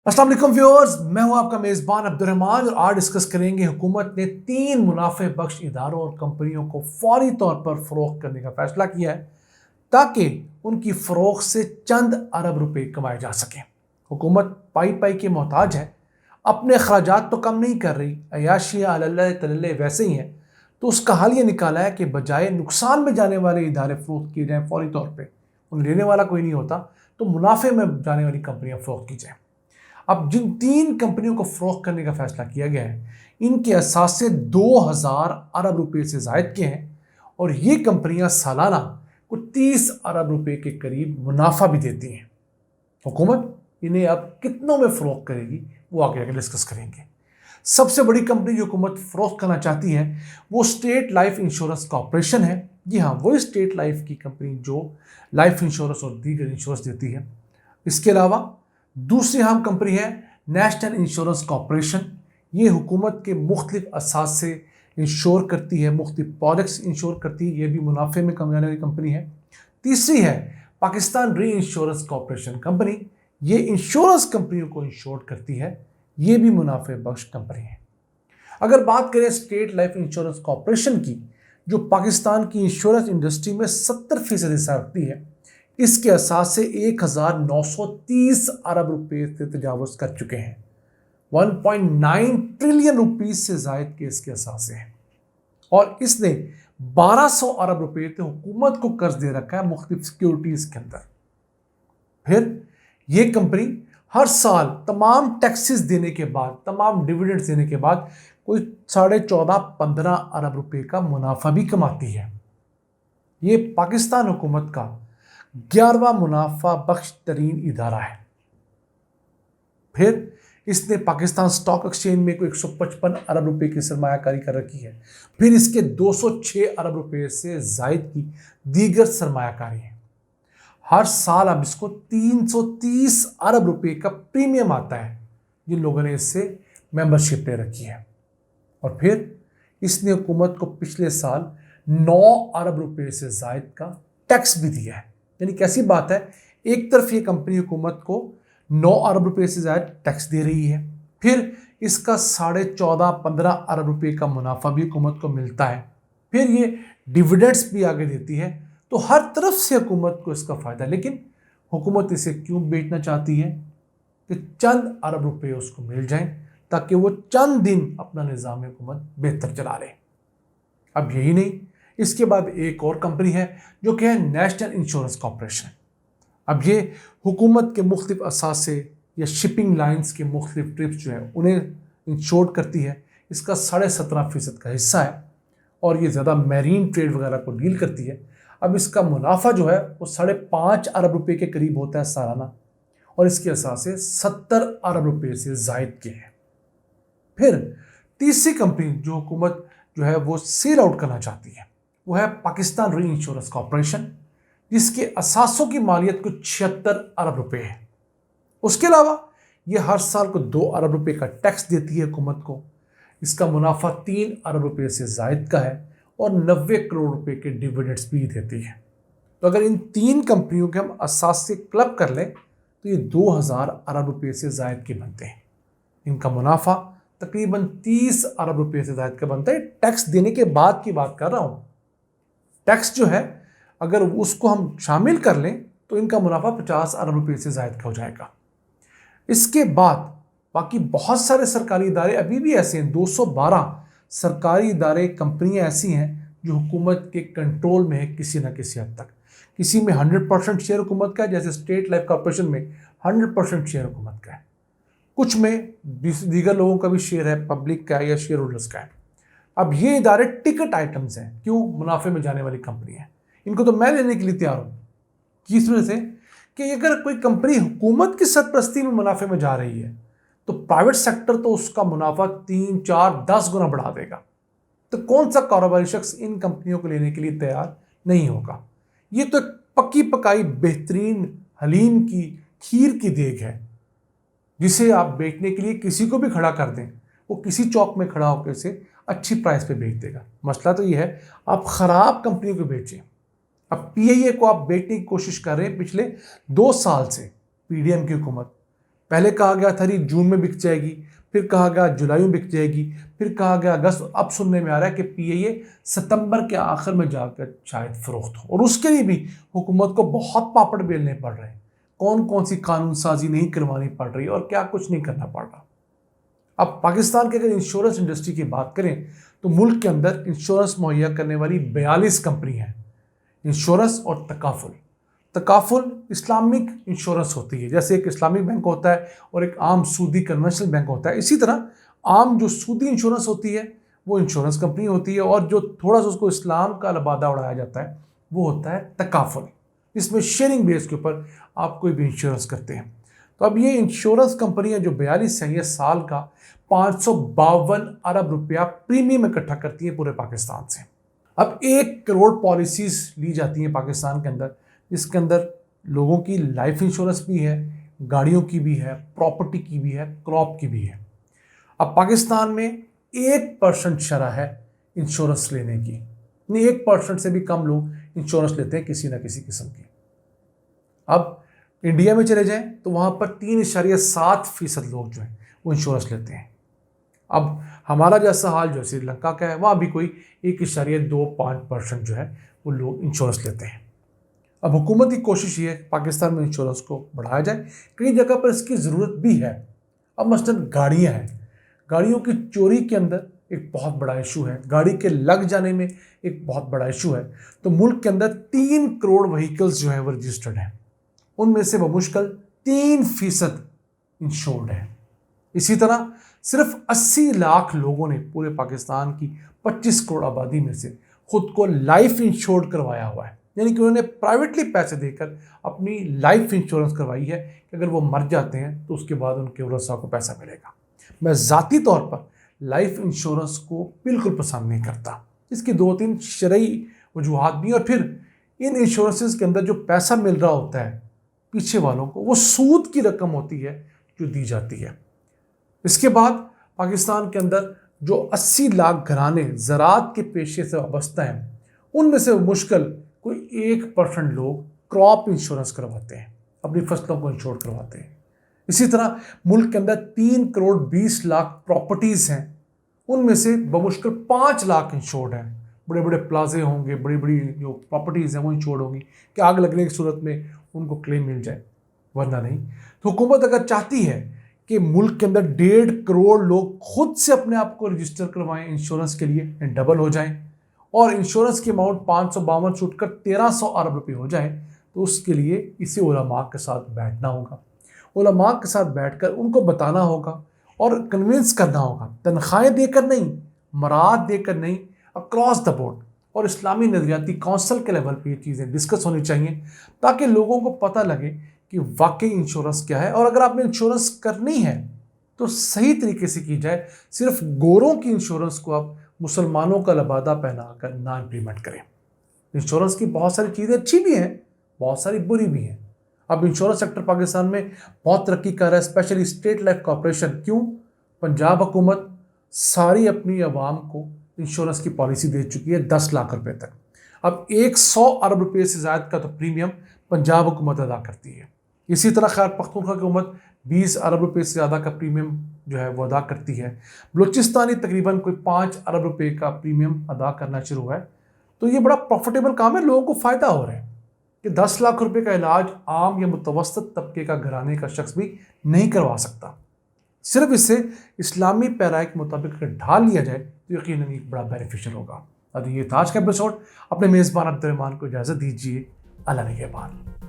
अस्सलाम वालेकुम व्यूअर्स, मैं हूं आपका मेज़बान अब्दुर्रहमान और आज डिस्कस करेंगे हुकूमत ने 3 मुनाफे बख्श इदारों और कंपनियों को फौरी तौर पर फ़रोख्त करने का फैसला किया है ताकि उनकी फ़रोख्त से चंद अरब रुपए कमाए जा सकें। हुकूमत पाई पाई की मोहताज है, अपने अखराजात तो कम नहीं कर रही, अयाशियाँ अल्लाह तल्ले वैसे ही हैं, तो उसका हल ये निकाला है कि बजाय नुकसान में जाने वाले इदारे फ़रोख्त किए जाएँ फौरी तौर पर, उन्हें लेने वाला कोई नहीं होता, तो मुनाफे में जाने वाली कंपनियाँ फ़रोख्त की जाएँ। अब जिन 3 कंपनियों को फ़रोख्त करने का फैसला किया गया है, इनके असासे 2000 अरब रुपए से ज़ायद के हैं और ये कंपनियां सालाना कुछ 30 अरब रुपए के करीब मुनाफा भी देती हैं। हुकूमत इन्हें अब कितनों में फ़रोख्त करेगी वो आगे डिस्कस करेंगे। सबसे बड़ी कंपनी जो हुकूमत फ़रोख्त करना चाहती है वो स्टेट लाइफ इंश्योरेंस कॉर्पोरेशन है। जी हाँ, वही स्टेट लाइफ की कंपनी जो लाइफ इंश्योरेंस और दीगर इंश्योरेंस देती है। इसके अलावा दूसरी अहम कंपनी है नेशनल इंश्योरेंस कॉर्पोरेशन। ये हुकूमत के मुख्तलिफ असास से इंश्योर करती है, मुख्तलिफ प्रोडक्ट्स इंश्योर करती है, ये भी मुनाफे में कमाने वाली कंपनी है। तीसरी है पाकिस्तान री इंश्योरेंस कॉर्पोरेशन कंपनी, ये इंश्योरेंस कंपनियों को इंश्योर करती है, ये भी मुनाफे बख्श कंपनी है। अगर बात करें स्टेट लाइफ इंश्योरेंस कॉर्पोरेशन की, जो पाकिस्तान की इंश्योरेंस इंडस्ट्री में 70% हिस्सा रखती है, इसके असास से 1930 अरब रुपए से तजावुज़ कर चुके हैं। 1.9 ट्रिलियन रुपीस से ज़ायद के इसके असासे हैं और इसने 1200 अरब रुपए तो हुकूमत को कर्ज दे रखा है मुख्तलिफ सिक्योरिटीज़ के अंदर। फिर ये कंपनी हर साल तमाम टैक्सेस देने के बाद, तमाम डिविडेंड्स देने के बाद कोई 14.5-15 अरब रुपए का मुनाफा भी कमाती है। ये पाकिस्तान हुकूमत का 11वां मुनाफा बख्श तरीन इदारा है। फिर इसने पाकिस्तान स्टॉक एक्सचेंज में कोई 155 अरब रुपए की सरमायाकारी कर रखी है। फिर इसके 206 अरब रुपए से जायद की दीगर सरमायाकारी है। हर साल अब इसको 330 अरब रुपए का प्रीमियम आता है जिन लोगों ने इससे मेंबरशिप ले रखी है। और फिर इसने हुकूमत को पिछले साल 9 अरब रुपए से जायद का टैक्स भी दिया है। यानी कैसी बात है, एक तरफ ये कंपनी हुकूमत को 9 अरब रुपए से ज़्यादा टैक्स दे रही है, फिर इसका 14.5-15 अरब रुपए का मुनाफा भी हुकूमत को मिलता है, फिर ये डिविडेंड्स भी आगे देती है, तो हर तरफ से हुकूमत को इसका फ़ायदा। लेकिन हुकूमत इसे क्यों बेचना चाहती है कि चंद अरब रुपए उसको मिल जाएं ताकि वो चंद दिन अपना निज़ाम हुकूमत बेहतर चला ले। अब यही नहीं, इसके बाद एक और कंपनी है जो कि है नेशनल इंश्योरेंस कॉर्पोरेशन। अब ये हुकूमत के मुख्तलिफ असासे या शिपिंग लाइंस के मुख्तलिफ ट्रिप्स जो है उन्हें इंश्योर करती है। इसका 17.5% का हिस्सा है और ये ज़्यादा मैरीन ट्रेड वगैरह को डील करती है। अब इसका मुनाफा जो है वो 5.5 अरब रुपए के करीब होता है सालाना और इसके असासे 70 अरब रुपए से ज़ायद के हैं। फिर तीसरी कंपनी जो हुकूमत जो है वो सेल आउट करना चाहती है वो है पाकिस्तान री इंश्योरेंस कॉर्पोरेशन, जिसके असासों की मालियत कुछ 76 अरब रुपए है। उसके अलावा ये हर साल को 2 अरब रुपए का टैक्स देती है हुकूमत को। इसका मुनाफा 3 अरब रुपए से ज़ायद का है और 90 करोड़ रुपए के डिविडेंड्स भी देती है। तो अगर इन 3 कंपनियों के हम असासे क्लब कर लें तो ये 2000 अरब रुपए से ज़ायद के बनते हैं। इनका मुनाफा तकरीबन 30 अरब रुपए से ज़ायद का बनता है। टैक्स देने के बाद की बात कर रहा हूँ। टैक्स जो है अगर उसको हम शामिल कर लें तो इनका मुनाफा 50 अरब रुपए से ज़ायद का हो जाएगा। इसके बाद बाकी बहुत सारे सरकारी इदारे अभी भी ऐसे हैं। 212 सरकारी इदारे, कंपनियां ऐसी हैं जो हुकूमत के कंट्रोल में है किसी न किसी हद तक। किसी में 100% शेयर हुकूमत का है, जैसे स्टेट लाइफ कॉर्पोरेशन में 100% शेयर हुकूमत का है। कुछ में दीगर लोगों का भी शेयर है, पब्लिक का या शेयर होल्डर्स का है। अब ये इदारे टिकट आइटम्स हैं, क्यों? मुनाफे में जाने वाली कंपनी है, इनको तो मैं लेने के लिए तैयार हूँ। किस वजह से कि अगर कोई कंपनी हुकूमत की सरपरस्ती में मुनाफे में जा रही है तो प्राइवेट सेक्टर तो उसका मुनाफा 3, 4, 10 गुना बढ़ा देगा। तो कौन सा कारोबारी शख्स इन कंपनियों को लेने के लिए तैयार नहीं होगा? ये तो एक पक्की पकाई बेहतरीन हलीम की खीर की देग है जिसे आप बेचने के लिए किसी को भी खड़ा कर दें, वो किसी चौक में खड़ा होकर इसे अच्छी प्राइस पे बेच देगा। मसला तो ये है आप ख़राब कंपनी को बेचें। अब पीआईए को आप बेचने की कोशिश कर रहे हैं पिछले 2 साल से, पीडीएम की हुकूमत। पहले कहा गया था जून में बिक जाएगी, फिर कहा गया जुलाई में बिक जाएगी, फिर कहा गया अगस्त, अब सुनने में आ रहा है कि PIA सितंबर के आखिर में जाकर शायद फरोख्त हो। और उसके लिए भी हुकूमत को बहुत पापड़ बेलने पड़ रहे हैं, कौन कौन सी कानून साजी नहीं करवानी पड़ रही और क्या कुछ नहीं करना पड़ रहा। अब पाकिस्तान के अगर इंश्योरेंस इंडस्ट्री की बात करें तो मुल्क के अंदर इंश्योरेंस मुहैया करने वाली 42 कंपनी हैं। इंश्योरेंस और तकाफुल, तकाफुल इस्लामिक इंश्योरेंस होती है, जैसे एक इस्लामिक बैंक होता है और एक आम सूदी कन्वेंशनल बैंक होता है, इसी तरह आम जो सूदी इंश्योरेंस होती है वो इंश्योरेंस कंपनी होती है, और जो थोड़ा सा उसको इस्लाम का लबादा उड़ाया जाता है वो होता है तकाफुल। इसमें शेयरिंग बेस के ऊपर आप कोई भी इंश्योरेंस करते हैं। तो अब ये इंश्योरेंस कंपनियां जो 42 हैं, ये साल का 552 अरब रुपया प्रीमियम इकट्ठा करती हैं पूरे पाकिस्तान से। अब 1 करोड़ पॉलिसीज ली जाती हैं पाकिस्तान के अंदर, जिसके अंदर लोगों की लाइफ इंश्योरेंस भी है, गाड़ियों की भी है, प्रॉपर्टी की भी है, क्रॉप की भी है। अब पाकिस्तान में 1% शरह है इंश्योरेंस लेने की, नहीं 1% से भी कम लोग इंश्योरेंस लेते हैं किसी ना किसी किस्म की। अब इंडिया में चले जाएं तो वहाँ पर 3.7% लोग जो हैं वो इंश्योरेंस लेते हैं। अब हमारा जैसा हाल जो श्रीलंका का है, वहाँ भी कोई 1.25% जो है वो लोग इंश्योरेंस लेते हैं। अब हुकूमत की कोशिश ये है कि पाकिस्तान में इंश्योरेंस को बढ़ाया जाए, कई जगह पर इसकी ज़रूरत भी है। अब मसलन गाड़ियाँ हैं, गाड़ियों की चोरी के अंदर एक बहुत बड़ा इशू है, गाड़ी के लग जाने में एक बहुत बड़ा इशू है। तो मुल्क के अंदर 3 करोड़ व्हीकल्स जो हैं वो रजिस्टर्ड हैं, उनमें से बमुश्किल 3% इंश्योर्ड है। इसी तरह सिर्फ 80 लाख लोगों ने पूरे पाकिस्तान की 25 करोड़ आबादी में से खुद को लाइफ इंश्योर्ड करवाया हुआ है, यानी कि उन्होंने प्राइवेटली पैसे देकर अपनी लाइफ इंश्योरेंस करवाई है कि अगर वो मर जाते हैं तो उसके बाद उनके वरसा को पैसा मिलेगा। मैं ज़ाती तौर पर लाइफ इंश्योरेंस को बिल्कुल पसंद नहीं करता, इसकी 2-3 शरई वजूहात भी, और फिर इन इंश्योरेंसेस के अंदर जो पैसा मिल रहा होता है पीछे वालों को, वो सूद की रकम होती है जो दी जाती है। इसके बाद पाकिस्तान के अंदर जो 80 लाख घराने ज़राअत के पेशे से वाबस्ता हैं, उनमें से मुश्किल कोई 1% लोग क्रॉप इंश्योरेंस करवाते हैं, अपनी फसलों को इंश्योर करवाते हैं। इसी तरह मुल्क के अंदर 3 करोड़ 20 लाख प्रॉपर्टीज़ हैं, उनमें से बमुश्किल 5 लाख इंश्योर्ड हैं। बड़े बड़े प्लाजे होंगे, बड़ी बड़ी जो प्रॉपर्टीज़ हैं वो इंश्योर्ड होंगी कि आग लगने की सूरत में उनको क्लेम मिल जाए, वरना नहीं। तो हुकूमत अगर चाहती है कि मुल्क के अंदर 1.5 करोड़ लोग खुद से अपने आप को रजिस्टर करवाएं इंश्योरेंस के लिए, डबल हो जाएं, और इंश्योरेंस की अमाउंट 552 छूटकर 1300 अरब रुपये हो जाए, तो उसके लिए इसे उलमा के साथ बैठना होगा। उलमा के साथ बैठकर उनको बताना होगा और कन्विंस करना होगा, तनख्वाहें देकर नहीं, मराद देकर नहीं, अक्रॉस द बोर्ड। और इस्लामी नज़रियाती काउंसिल के लेवल पे ये चीज़ें डिस्कस होनी चाहिए ताकि लोगों को पता लगे कि वाकई इंश्योरेंस क्या है, और अगर आपने इंश्योरेंस करनी है तो सही तरीके से की जाए। सिर्फ गोरों की इंश्योरेंस को आप मुसलमानों का लबादा पहनाकर ना इम्प्लीमेंट करें। इंश्योरेंस की बहुत सारी चीज़ें अच्छी भी हैं, बहुत सारी बुरी भी हैं। अब इंश्योरेंस सेक्टर पाकिस्तान में बहुत तरक्की कर रहा है, स्पेशली स्टेट लाइफ कॉर्पोरेशन। क्यों? पंजाब हुकूमत सारी अपनी आवाम को इंश्योरेंस की पॉलिसी दे चुकी है 10 लाख रुपए तक। अब 100 अरब रुपये से ज़्यादा का तो प्रीमियम पंजाब हुकूमत अदा करती है। इसी तरह खैर पख्तूनख्वा की हुकूमत 20 अरब रुपये से ज़्यादा का प्रीमियम जो है वो अदा करती है। बलूचिस्तानी तकरीबन कोई 5 अरब रुपये का प्रीमियम अदा करना शुरू हुआ है। तो ये बड़ा प्रॉफिटेबल काम है, लोगों को फ़ायदा हो रहा है कि 10 लाख रुपए का इलाज आम या मुतवस्सत तबके का घराने का शख्स भी नहीं करवा सकता। सिर्फ इससे इस्लामी पैराए के मुताबिक अगर ढाल लिया जाए तो यकीनन एक बड़ा बेनिफिशियल होगा। अब ये था आज का एपिसोड। अपने मेज़बान अब्दुर्रहमान को इजाज़त दीजिए। अल्लाह निगहबान।